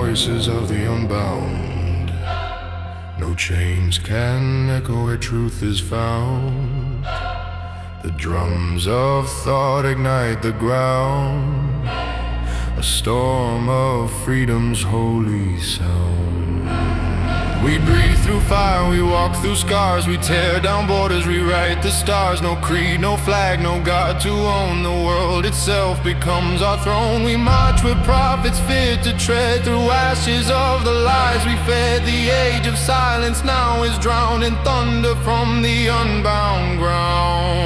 voices of the unbound. No chains can echo where truth is found. The drums of thought ignite the ground, a storm of freedom's holy sound. We breathe through fire, we walk through scars, we tear down borders, rewrite the stars. No creed, no flag, no God to own. The world itself becomes our throne. We march with prophets fit to tread through ashes of the lies we fed. The age of silence now is drowned in thunder from the unbound ground.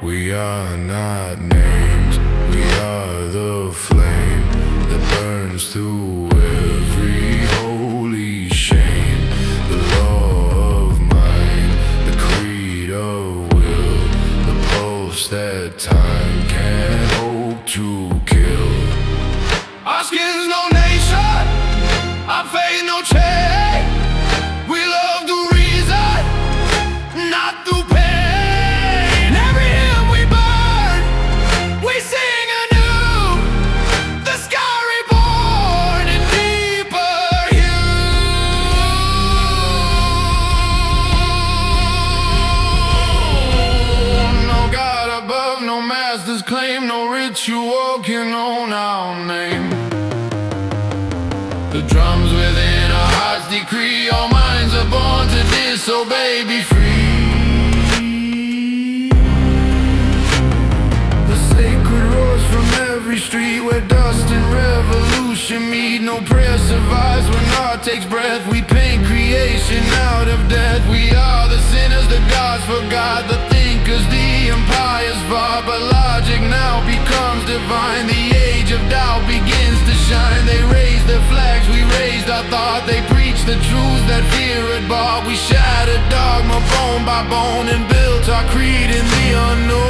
We are not names, we are the flame that burns through every holy shame. The law of mind, the creed of will, the pulse that time can't hope to kill. Our skin's no nation, our faith no chain. We love through reason, not through pain. Every hymn we burn, we sing anew. The sky reborn in deeper hue. No God above, no master's claim, no ritual can own our name. The drums within our hearts decree all minds are born to disobey, be free. The sacred roars from every street where dust and revolution meet. No prayer survives when art takes breath. We paint creation out of death. We are the sinners the gods forgot, the thinkers the empires fought. But logic now becomes divine. The age of doubt begins to shine. They raise their flags, we raised our thought. They preach the truth that fear had bought. We shattered dogma bone by bone and built our creed in the unknown.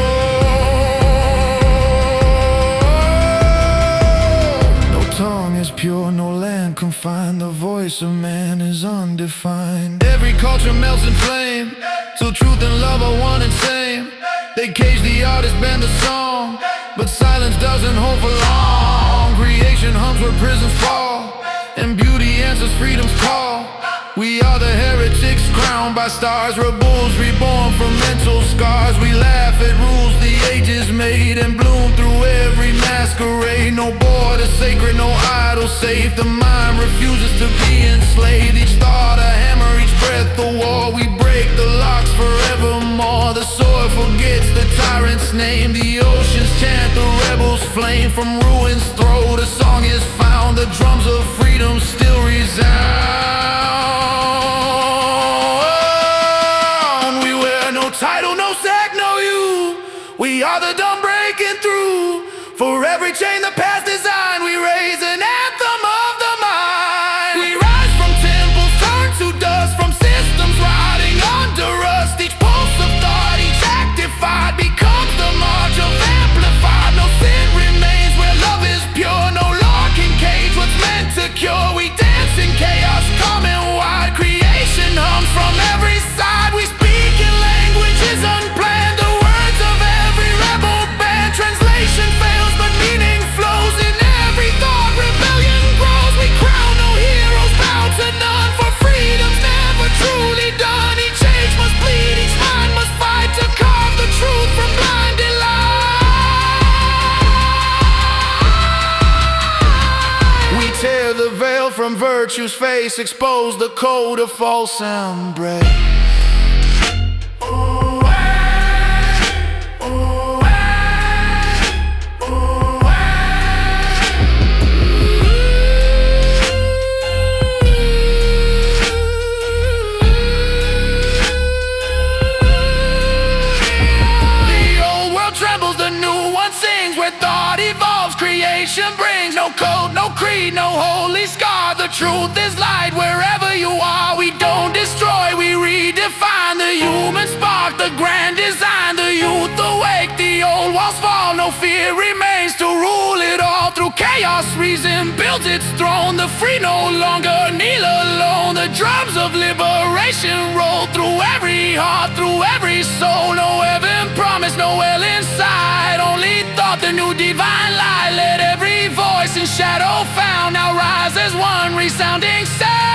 No tongue is pure, no land confined. The voice of man is undefined. Every culture melts in flame, till truth and love are one and same. They cage the artist, bend the song, but silence doesn't hold for long. Creation hums where prisons fall, and beauty answers freedom's call. We are the heretics crowned by stars, rebels reborn from mental scars. We laugh at rules the ages made and bloom through every masquerade. No border sacred, no idol safe. The mind refuses to be enslaved. Each thought a hammer, each breath a war. We break the locks forevermore. The sword forgets the tyrant's name. The oceans chant the rebel's flame. From ruin's throat a song is found. The drums of freedom still resound. We wear no title, no sect, no you. We are the dumb breaking through. For every chain the past designed, we raise an anthem of the mind. We rise from temples, turn to dust, from systems rotting under us. Each pulse of thought, each active fight becomes the march of amplified. No sin remains where love is pure. No law can cage what's meant to cure. We dance in chaos, coming wide. Creation hums from every side. We speak in languages unplanned. The words of every rebel band. Translation fails, but meaning flows in every thought. Rebellion grows. We crown no heroes, bow to none. For freedom's never truly done. Each age must bleed, each mind must fight to carve the truth from blinded light. We tear the veil from virtue's face, expose the code of false embrace. Creation brings no code, no creed, no holy scar. The truth is light wherever you are. We don't destroy, we redefine the human spark, the grand design. The youth awake, the old walls fall. No fear remains to rule it all. Through chaos, reason builds its throne. The free no longer kneel alone. The drums of liberation roll through every heart, through every soul. No heaven promised, no hell inside, only thought. taught the new divine light. Let every voice in shadow found now rise as one resounding sound.